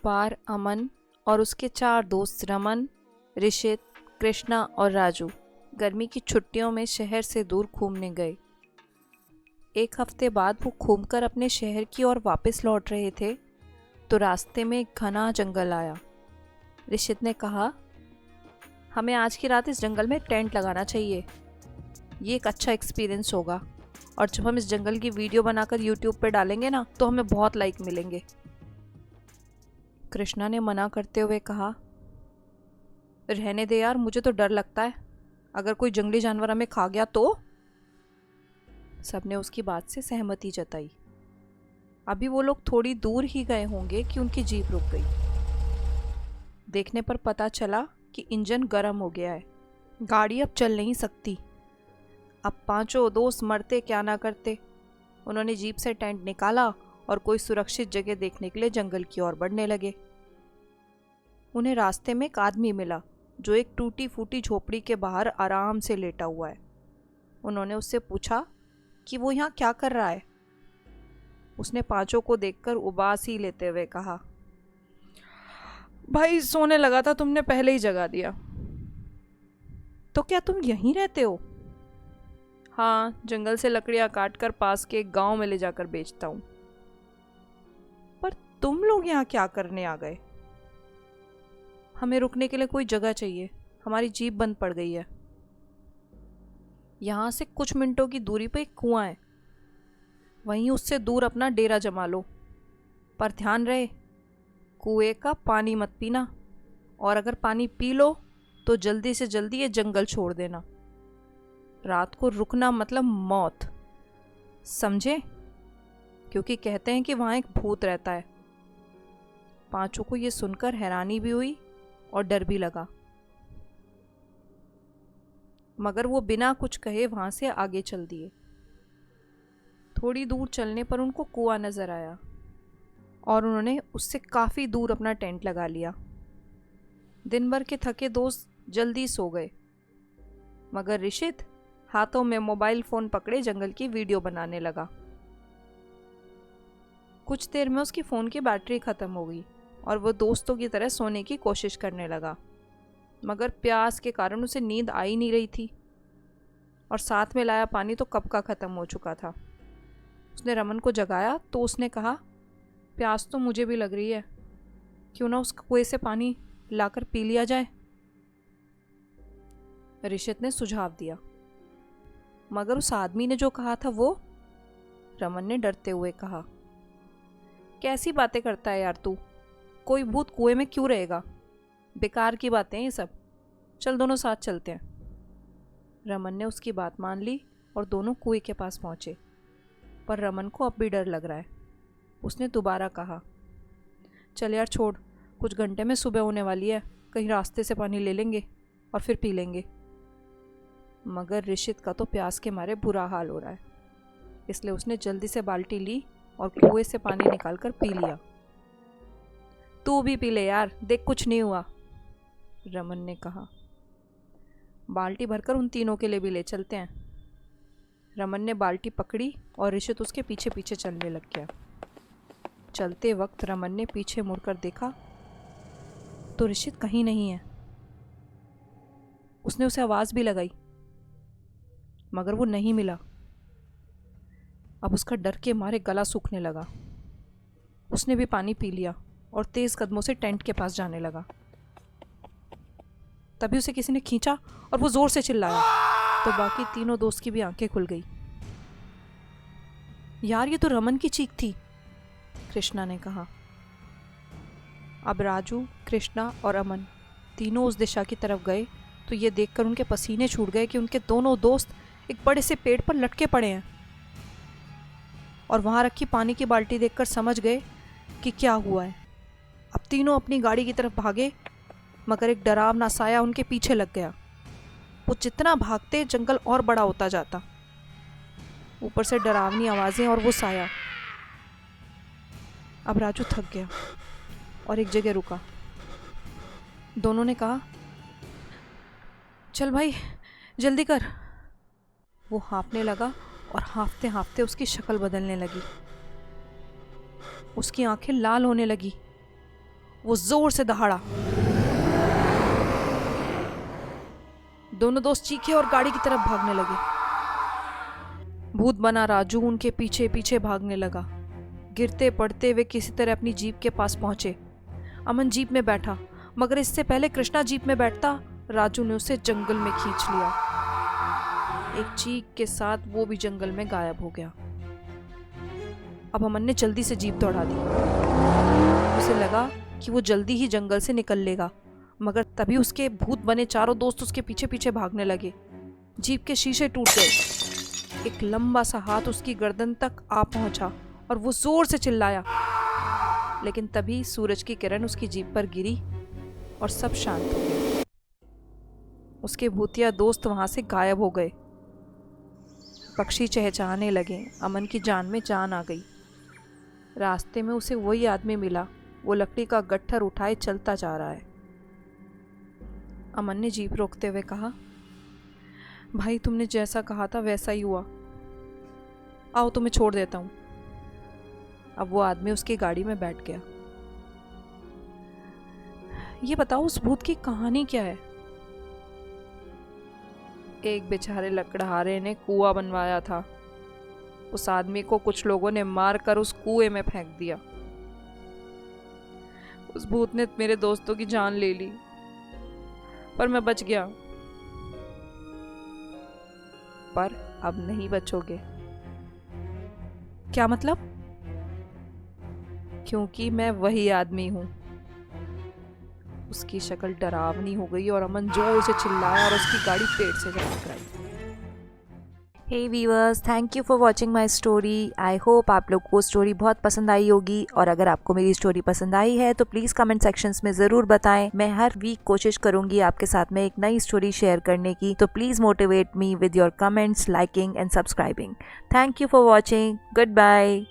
बार अमन और उसके 4 दोस्त रमन, ऋषित, कृष्णा और राजू गर्मी की छुट्टियों में शहर से दूर घूमने गए। एक हफ्ते बाद वो घूमकर अपने शहर की ओर वापस लौट रहे थे तो रास्ते में एक घना जंगल आया। ऋषित ने कहा, हमें आज की रात इस जंगल में टेंट लगाना चाहिए। ये एक अच्छा एक्सपीरियंस होगा और जब हम इस जंगल की वीडियो बनाकर यूट्यूब पे डालेंगे ना तो हमें बहुत लाइक मिलेंगे। कृष्णा ने मना करते हुए कहा, रहने दे यार, मुझे तो डर लगता है, अगर कोई जंगली जानवर हमें खा गया तो। सबने उसकी बात से सहमति जताई। अभी वो लोग थोड़ी दूर ही गए होंगे कि उनकी जीप रुक गई। देखने पर पता चला कि इंजन गर्म हो गया है, गाड़ी अब चल नहीं सकती। अब पांचों दोस्त मरते क्या ना करते। उन्होंने जीप से टेंट निकाला और कोई सुरक्षित जगह देखने के लिए जंगल की ओर बढ़ने लगे। उन्हें रास्ते में एक आदमी मिला जो एक टूटी फूटी झोपड़ी के बाहर आराम से लेटा हुआ है। उन्होंने उससे पूछा कि वो यहाँ क्या कर रहा है। उसने पांचों को देखकर उबासी लेते हुए कहा, भाई सोने लगा था, तुमने पहले ही जगा दिया। तो क्या तुम यहीं रहते हो? हाँ, जंगल से लकड़ियां काटकर पास के एक गांव में ले जाकर बेचता हूँ। पर तुम लोग यहाँ क्या करने आ गए? हमें रुकने के लिए कोई जगह चाहिए, हमारी जीप बंद पड़ गई है। यहाँ से कुछ मिनटों की दूरी पर एक कुआं है, वहीं उससे दूर अपना डेरा जमा लो। पर ध्यान रहे, कुएं का पानी मत पीना, और अगर पानी पी लो तो जल्दी से जल्दी ये जंगल छोड़ देना। रात को रुकना मतलब मौत, समझे? क्योंकि कहते हैं कि वहाँ एक भूत रहता है। पांचों को ये सुनकर हैरानी भी हुई और डर भी लगा, मगर वो बिना कुछ कहे वहाँ से आगे चल दिए। थोड़ी दूर चलने पर उनको कुआं नजर आया और उन्होंने उससे काफ़ी दूर अपना टेंट लगा लिया। दिन भर के थके दोस्त जल्दी सो गए, मगर ऋषित हाथों में मोबाइल फ़ोन पकड़े जंगल की वीडियो बनाने लगा। कुछ देर में उसकी फ़ोन की बैटरी ख़त्म हो गई और वो दोस्तों की तरह सोने की कोशिश करने लगा, मगर प्यास के कारण उसे नींद आ ही नहीं रही थी और साथ में लाया पानी तो कब का ख़त्म हो चुका था। उसने रमन को जगाया तो उसने कहा, प्यास तो मुझे भी लग रही है, क्यों ना उस कुएं से पानी लाकर पी लिया जाए। ऋषित ने सुझाव दिया, मगर उस आदमी ने जो कहा था वो। रमन ने डरते हुए कहा, कैसी बातें करता है यार तू, कोई भूत कुएं में क्यों रहेगा, बेकार की बातें हैं ये सब, चल दोनों साथ चलते हैं। रमन ने उसकी बात मान ली और दोनों कुएं के पास पहुंचे, पर रमन को अब भी डर लग रहा है। उसने दोबारा कहा, चल यार छोड़, कुछ घंटे में सुबह होने वाली है, कहीं रास्ते से पानी ले लेंगे और फिर पी लेंगे। मगर ऋषित का तो प्यास के मारे बुरा हाल हो रहा है, इसलिए उसने जल्दी से बाल्टी ली और कुएं से पानी निकालकर पी लिया। तू भी पी ले यार, देख कुछ नहीं हुआ, रमन ने कहा। बाल्टी भरकर उन तीनों के लिए भी ले चलते हैं। रमन ने बाल्टी पकड़ी और ऋषित उसके पीछे पीछे चलने लग गया। चलते वक्त रमन ने पीछे मुड़कर देखा तो ऋषित कहीं नहीं है। उसने उसे आवाज़ भी लगाई, मगर वो नहीं मिला। अब उसका डर के मारे गला सूखने लगा। उसने भी पानी पी लिया और तेज कदमों से टेंट के पास जाने लगा। तभी उसे किसी ने खींचा और वो जोर से चिल्लाया तो बाकी तीनों दोस्त की भी आंखें खुल गई। यार ये तो रमन की चीख थी, कृष्णा ने कहा। अब राजू, कृष्णा और अमन तीनों उस दिशा की तरफ गए तो ये देखकर उनके पसीने छूट गए कि उनके दोनों दोस्त एक बड़े से पेड़ पर लटके पड़े हैं और वहाँ रखी पानी की बाल्टी देखकर समझ गए कि क्या हुआ है। अब तीनों अपनी गाड़ी की तरफ भागे, मगर एक डरावना साया उनके पीछे लग गया। वो जितना भागते जंगल और बड़ा होता जाता, ऊपर से डरावनी आवाज़ें और वो साया। अब राजू थक गया और एक जगह रुका। दोनों ने कहा, चल भाई जल्दी कर। वो हाँफने लगा और हाँफते हाँफते उसकी शक्ल बदलने लगी। उसकी आंखें लाल होने लगी वो जोर से दहाड़ा। दोनों दोस्त चीखे और गाड़ी की तरफ भागने लगे। भूत बना राजू उनके पीछे पीछे भागने लगा। गिरते पड़ते वे किसी तरह अपनी जीप के पास पहुंचे। अमन जीप में बैठा, मगर इससे पहले कृष्णा जीप में बैठता राजू ने उसे जंगल में खींच लिया। एक चीख के साथ वो भी जंगल में गायब हो गया। अब अमन ने जल्दी से जीप दौड़ा दी। उसे लगा कि वो जल्दी ही जंगल से निकल लेगा, मगर तभी उसके भूत बने चारों दोस्त उसके पीछे पीछे भागने लगे। जीप के शीशे टूट गए। एक लंबा सा हाथ उसकी गर्दन तक आ पहुंचा और वो जोर से चिल्लाया, लेकिन तभी सूरज की किरण उसकी जीप पर गिरी और सब शांत हो गए। उसके भूतिया दोस्त वहां से गायब हो गए। पक्षी चहचहाने लगे। अमन की जान में जान आ गई। रास्ते में उसे वही आदमी मिला। वो लकड़ी का गट्ठर उठाए चलता जा रहा है। अमन ने जीप रोकते हुए कहा, भाई तुमने जैसा कहा था वैसा ही हुआ, आओ तुम्हें छोड़ देता हूं। अब वो आदमी उसकी गाड़ी में बैठ गया। ये बताओ उस भूत की कहानी क्या है? एक बेचारे लकड़हारे ने कुआं बनवाया था। उस आदमी को कुछ लोगों ने मारकर उस कुएं में फेंक दिया। उस भूत ने मेरे दोस्तों की जान ले ली, पर मैं बच गया। पर अब नहीं बचोगे। क्या मतलब? क्योंकि मैं वही आदमी हूं। उसकी शक्ल डरावनी हो गई और अमन जोर से चिल्लाया और उसकी गाड़ी पेड़ से जा टकराई। Hey viewers, thank you for watching my story. I hope आप लोग को स्टोरी बहुत पसंद आई होगी, और अगर आपको मेरी स्टोरी पसंद आई है तो प्लीज़ कमेंट सेक्शंस में ज़रूर बताएं। मैं हर वीक कोशिश करूंगी आपके साथ में एक नई स्टोरी शेयर करने की, तो please motivate me with your comments, liking and subscribing. Thank you for watching. Good bye.